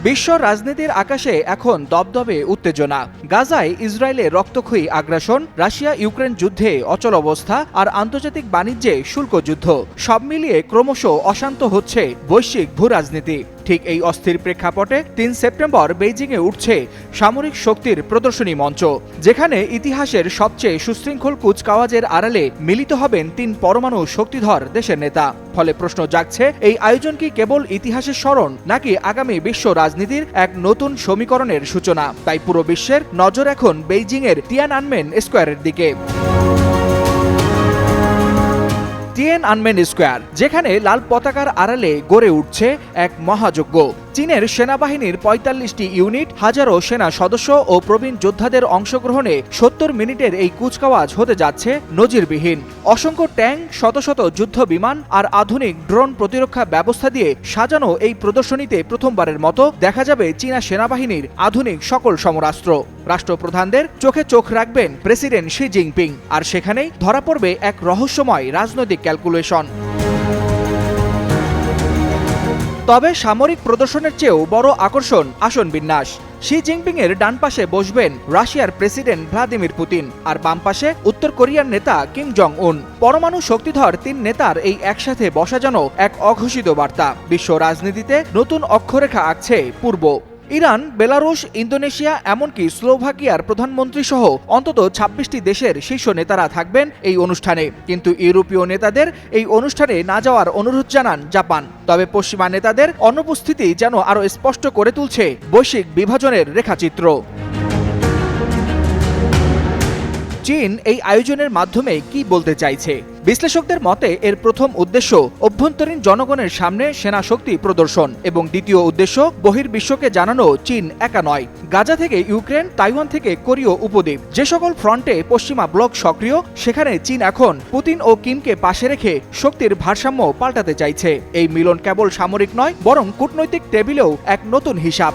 বিশ্ব রাজনীতির আকাশে এখন দবদবে উত্তেজনা। গাজায় ইসরায়েলের রক্তক্ষয়ী আগ্রাসন, রাশিয়া ইউক্রেন যুদ্ধে অচল অবস্থা আর আন্তর্জাতিক বাণিজ্যে শুল্ক যুদ্ধ, সব মিলিয়ে ক্রমশ অশান্ত হচ্ছে বৈশ্বিক ভূরাজনীতি। ঠিক এই অস্থির প্রেক্ষাপটে ৩ সেপ্টেম্বর বেইজিংয়ে উঠছে সামরিক শক্তির প্রদর্শনী মঞ্চ, যেখানে ইতিহাসের সবচেয়ে সুশৃঙ্খল কুচকাওয়াজের আড়ালে মিলিত হবেন ৩ পরমাণু শক্তিধর দেশের নেতা। ফলে প্রশ্ন জাগছে, এই আয়োজন কি কেবল ইতিহাসের স্মরণ, নাকি আগামী বিশ্ব রাজনীতির এক নতুন সমীকরণের সূচনা? তাই পুরো বিশ্বের নজর এখন বেইজিংয়ের তিয়ানআনমেন স্কোয়ারের দিকে। তিয়ানআনমেন স্কোয়ার, যেখানে লাল পতাকার আড়ালে গড়ে উঠছে এক মহাযজ্ঞ। চীনের সেনাবাহিনীর ৪৫টি ইউনিট, হাজারো সেনা সদস্য ও প্রবীণ যোদ্ধাদের অংশগ্রহণে ৭০ মিনিটের এই কুচকাওয়াজ হতে যাচ্ছে নজিরবিহীন। অসংখ্য ট্যাঙ্ক, শত শত যুদ্ধ বিমান আর আধুনিক ড্রোন প্রতিরক্ষা ব্যবস্থা দিয়ে সাজানো এই প্রদর্শনীতে প্রথমবারের মতো দেখা যাবে চীনা সেনাবাহিনীর আধুনিক সকল সমরাস্ত্র। রাষ্ট্রপ্রধানদের চোখে চোখ রাখবেন প্রেসিডেন্ট শি জিনপিং, আর সেখানেই ধরা পড়বে এক রহস্যময় রাজনৈতিক ক্যালকুলেশন। তবে সামরিক প্রদর্শনের চেয়েও বড় আকর্ষণ আসন বিন্যাস। শি জিনপিং এর ডান পাশে বসবেন রাশিয়ার প্রেসিডেন্ট ভ্লাদিমির পুতিন, আর বাম পাশে উত্তর কোরিয়ার নেতা কিম জং উন। পরমাণু শক্তিধর ৩ নেতার এই একসাথে বসা যেন এক অঘোষিত বার্তা। বিশ্ব রাজনীতিতে নতুন অক্ষরেখা আঁকছে পূর্ব। ইরান, বেলারুশ, ইন্দোনেশিয়া, এমনকি স্লোভাকিয়ার প্রধানমন্ত্রী সহ অন্তত ২৬টি দেশের শীর্ষ নেতারা থাকবেন এই অনুষ্ঠানে। কিন্তু ইউরোপীয় নেতাদের এই অনুষ্ঠানে না যাওয়ার অনুরোধ জানান জাপান। তবে পশ্চিমা নেতাদের অনুপস্থিতি যেন আরও স্পষ্ট করে তুলছে বৈশ্বিক বিভাজনের রেখাচিত্র। চীন এই আয়োজনের মাধ্যমে কি বলতে চাইছে? বিশ্লেষকদের মতে এর প্রথম উদ্দেশ্য অভ্যন্তরীণ জনগণের সামনে সেনা শক্তি প্রদর্শন, এবং দ্বিতীয় উদ্দেশ্য বহির্বিশ্বকে জানানো চীন একা নয়। গাজা থেকে ইউক্রেন, তাইওয়ান থেকে কোরীয় উপদ্বীপ, যে সকল ফ্রন্টে পশ্চিমা ব্লক সক্রিয়, সেখানে চীন এখন পুতিন ও কিমকে পাশে রেখে শক্তির ভারসাম্য পাল্টাতে চাইছে। এই মিলন কেবল সামরিক নয়, বরং কূটনৈতিক টেবিলেও এক নতুন হিসাব।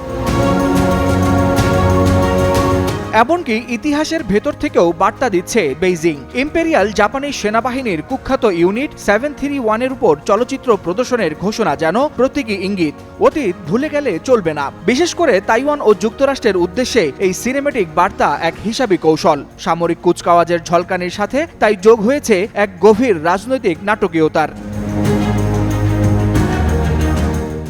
এমনকি ইতিহাসের ভেতর থেকেও বার্তা দিচ্ছে বেইজিং। ইম্পেরিয়াল জাপানি সেনাবাহিনীর কুখ্যাত ইউনিট 731 এর উপর চলচ্চিত্র প্রদর্শনের ঘোষণা যেন প্রতীকী ইঙ্গিত। অতীত ভুলে গেলে চলবে না। বিশেষ করে তাইওয়ান ও যুক্তরাষ্ট্রের উদ্দেশ্যে এই সিনেমেটিক বার্তা এক হিসাবি কৌশল। সামরিক কুচকাওয়াজের ঝলকানির সাথে তাই যোগ হয়েছে এক গভীর রাজনৈতিক নাটকীয়তার।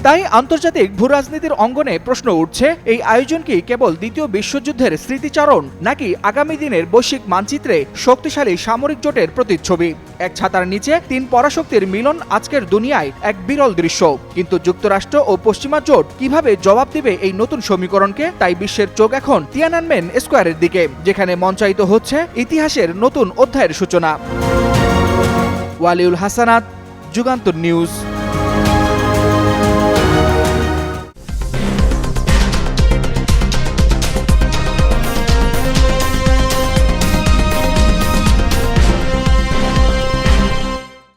তাই আন্তর্জাতিক ভূরাজনীতির অঙ্গনে প্রশ্ন উঠছে, এই আয়োজন কি কেবল দ্বিতীয় বিশ্বযুদ্ধের স্মৃতিচারণ, নাকি আগামী দিনের বৈশ্বিক মানচিত্রে শক্তিশালী সামরিক জোটের প্রতিচ্ছবি? এক ছাতার নিচে ৩ পরাশক্তির মিলন আজকের দুনিয়ায় এক বিরল দৃশ্য। কিন্তু যুক্তরাষ্ট্র ও পশ্চিমা জোট কিভাবে জবাব দিবে এই নতুন সমীকরণকে? তাই বিশ্বের চোখ এখন তিয়ানআনমেন স্কোয়ারের দিকে, যেখানে মঞ্চায়িত হচ্ছে ইতিহাসের নতুন অধ্যায়ের সূচনা। ওয়ালিউল হাসানাত, যুগান্তর নিউজ।